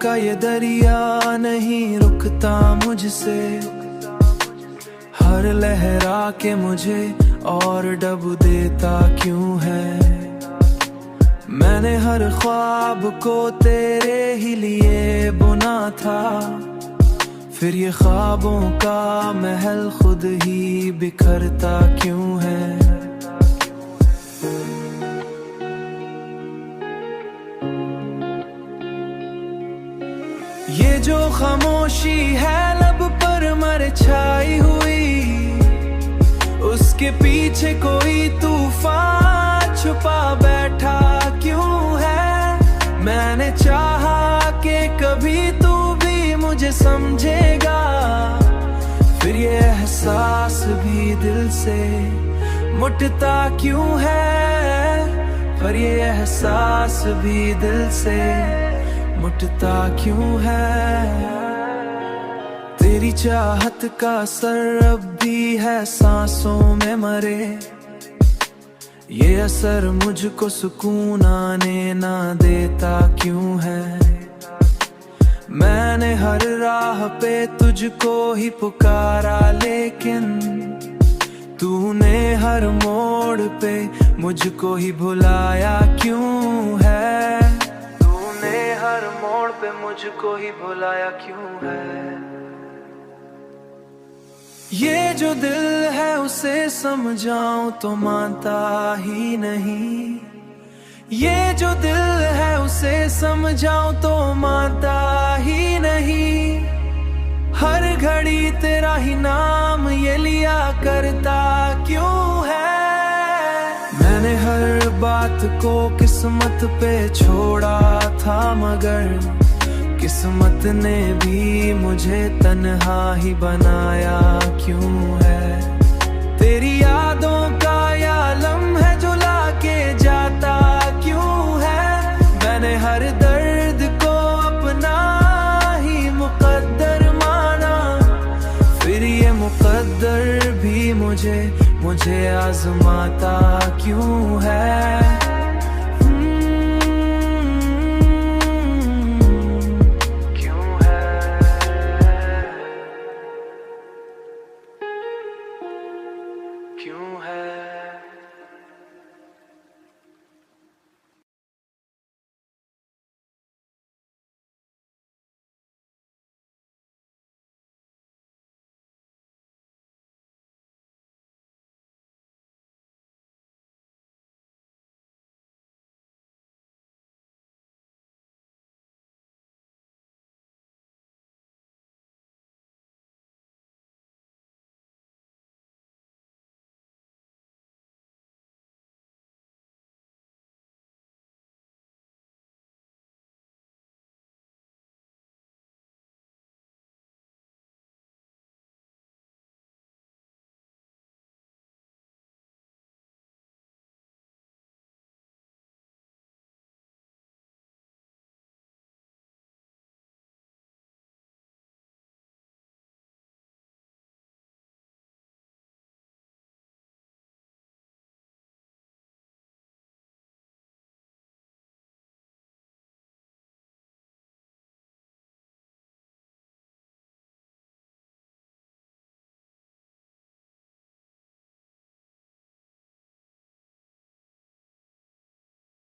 का ये दरिया नहीं रुकता मुझसे, हर लहरा के मुझे और डब देता क्यों है। मैंने हर ख्वाब को तेरे ही लिए बुना था, फिर ये ख्वाबों का महल खुद ही बिखरता क्यों है। ये जो खामोशी है लब पर मर छाई हुई, उसके पीछे कोई तूफान छुपा बैठा क्यों है। मैंने चाहा कि कभी तू भी मुझे समझेगा, फिर ये एहसास भी दिल से मुटता क्यों है। पर ये एहसास भी दिल से मुटता क्यों है। तेरी चाहत का असर अब भी है सांसों में मरे, ये असर मुझको सुकून आने ना देता क्यों है। मैंने हर राह पे तुझको ही पुकारा, लेकिन तूने हर मोड़ पे मुझको ही भुलाया क्यों है। तूने हर मोड़ पे मुझको ही भुलाया क्यों है। ये जो दिल है उसे समझाऊं तो मानता ही नहीं, ये जो दिल है उसे समझाऊं तो मानता ही नहीं। हर घड़ी तेरा ही नाम ये लिया करता क्यों है। मैंने हर बात को किस्मत पे छोड़ा था, मगर किस्मत ने भी मुझे तन्हा ही बनाया क्यों है। तेरी यादों का या लम्हा जो लाके जाता क्यों है। मैंने हर दर्द को अपना ही मुकद्दर माना, फिर ये मुकद्दर भी मुझे आजमाता क्यों है।